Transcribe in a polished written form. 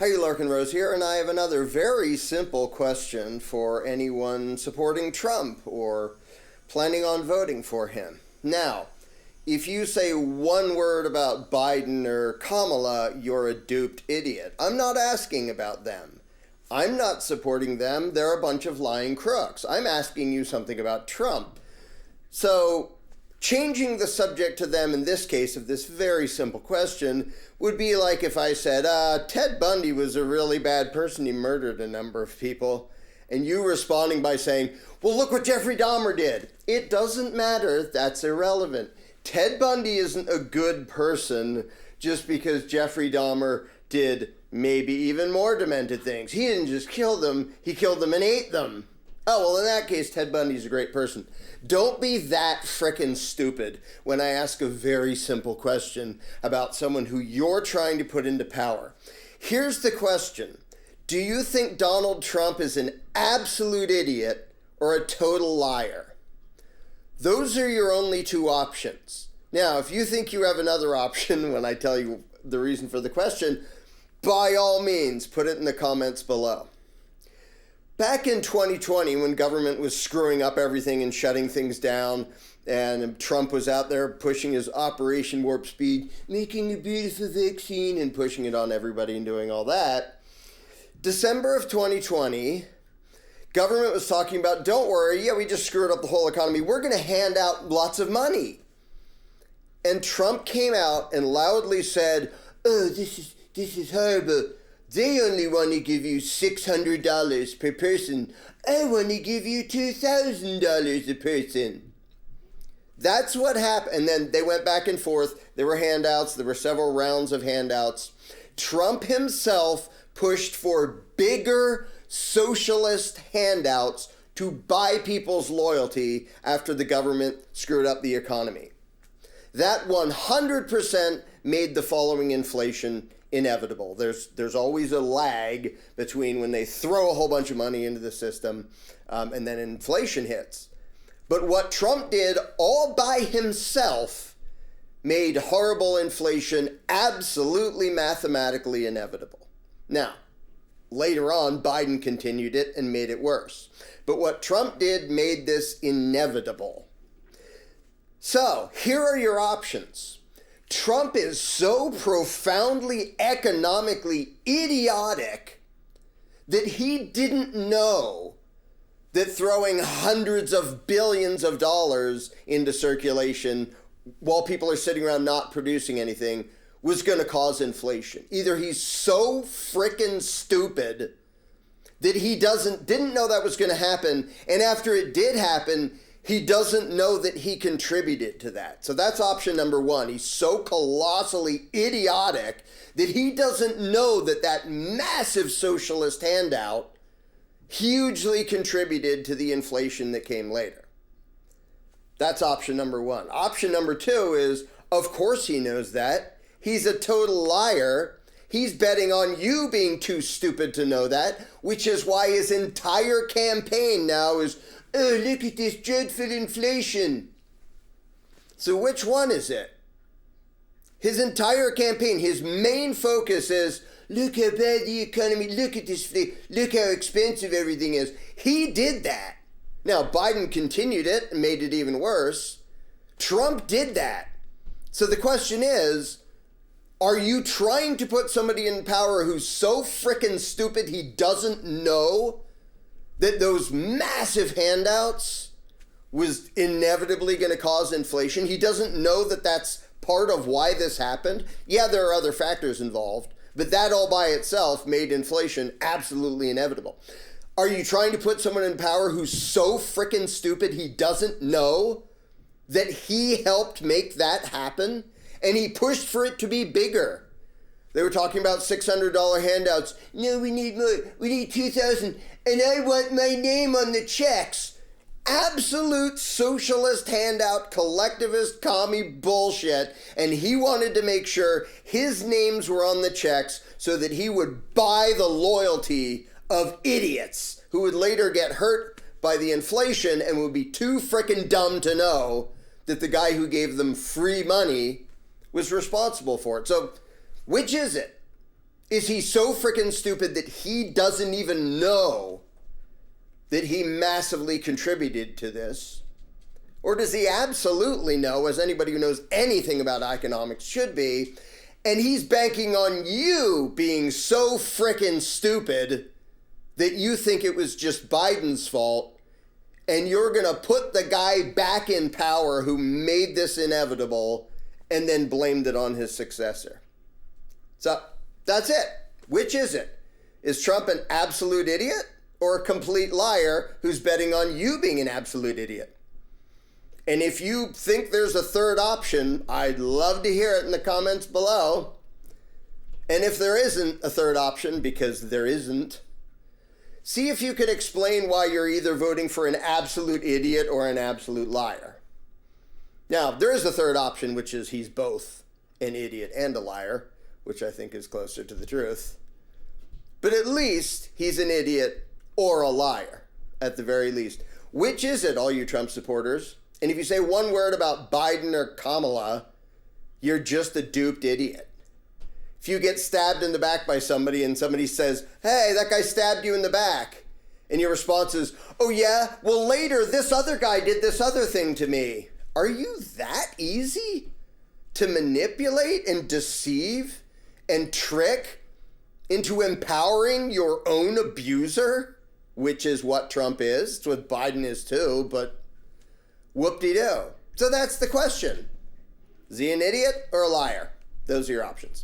Hi, Larken Rose here, and I have another very simple question for anyone supporting Trump or planning on voting for him. Now, if you say one word about Biden or Kamala, you're a duped idiot. I'm not asking about them. I'm not supporting them. They're a bunch of lying crooks. I'm asking you something about Trump. So, changing the subject to them in this case of this very simple question would be like if I said, Ted Bundy was a really bad person. He murdered a number of people. And you responding by saying, well, look what Jeffrey Dahmer did. It doesn't matter. That's irrelevant. Ted Bundy isn't a good person just because Jeffrey Dahmer did maybe even more demented things. He didn't just kill them. He killed them and ate them. Oh, well, in that case, Ted Bundy's a great person. Don't be that frickin' stupid when I ask a very simple question about someone who you're trying to put into power. Here's the question. Do you think Donald Trump is an absolute idiot or a total liar? Those are your only two options. Now, if you think you have another option when I tell you the reason for the question, by all means, put it in the comments below. Back in 2020, when government was screwing up everything and shutting things down, and Trump was out there pushing his Operation Warp Speed, making a beautiful vaccine and pushing it on everybody and doing all that, December of 2020, government was talking about, don't worry, we just screwed up the whole economy. We're going to hand out lots of money. And Trump came out and loudly said, oh, this is horrible. They only want to give you $600 per person. I want to give you $2,000 a person. That's what happened. And then they went back and forth. There were handouts. There were several rounds of handouts. Trump himself pushed for bigger socialist handouts to buy people's loyalty after the government screwed up the economy. That 100% made the following inflation inevitable. There's always a lag between when they throw a whole bunch of money into the system and then inflation hits. But what Trump did all by himself made horrible inflation absolutely mathematically inevitable. Now, later on, Biden continued it and made it worse. But what Trump did made this inevitable. So, here are your options. Trump is so profoundly economically idiotic that he didn't know that throwing hundreds of billions of dollars into circulation while people are sitting around not producing anything was going to cause inflation. Either he's so frickin' stupid that he didn't know that was going to happen, and after it did happen, he doesn't know that he contributed to that. So that's option number one. He's so colossally idiotic that he doesn't know that that massive socialist handout hugely contributed to the inflation that came later. That's option number one. Option number two is, of course he knows that. He's a total liar. He's betting on you being too stupid to know that, which is why his entire campaign now is, oh, look at this dreadful inflation. So which one is it? His entire campaign, his main focus is, look how bad the economy, look at this, look how expensive everything is. He did that. Now, Biden continued it and made it even worse. Trump did that. So the question is, are you trying to put somebody in power who's so frickin' stupid he doesn't know that those massive handouts was inevitably going to cause inflation? He doesn't know that that's part of why this happened. Yeah, there are other factors involved, but that all by itself made inflation absolutely inevitable. Are you trying to put someone in power who's so frickin' stupid he doesn't know that he helped make that happen? And he pushed for it to be bigger. They were talking about $600 handouts. No, we need more. We need $2,000. And I want my name on the checks. Absolute socialist handout, collectivist, commie bullshit. And he wanted to make sure his names were on the checks so that he would buy the loyalty of idiots who would later get hurt by the inflation and would be too frickin' dumb to know that the guy who gave them free money was responsible for it. So which is it? Is he so freaking stupid that he doesn't even know that he massively contributed to this? Or does he absolutely know, as anybody who knows anything about economics should be, and he's banking on you being so freaking stupid that you think it was just Biden's fault, and you're going to put the guy back in power who made this inevitable and then blamed it on his successor? So that's it. Which is it? Is Trump an absolute idiot or a complete liar who's betting on you being an absolute idiot? And if you think there's a third option, I'd love to hear it in the comments below. And if there isn't a third option, because there isn't, see if you could explain why you're either voting for an absolute idiot or an absolute liar. Now, there is a third option, which is he's both an idiot and a liar, which I think is closer to the truth. But at least he's an idiot or a liar, at the very least. Which is it, all you Trump supporters? And if you say one word about Biden or Kamala, you're just a duped idiot. If you get stabbed in the back by somebody and somebody says, hey, that guy stabbed you in the back, and your response is, oh yeah, well later this other guy did this other thing to me. Are you that easy to manipulate and deceive and trick into empowering your own abuser? Which is what Trump is. It's what Biden is too, but whoop-de-doo. So that's the question. Is he an idiot or a liar? Those are your options.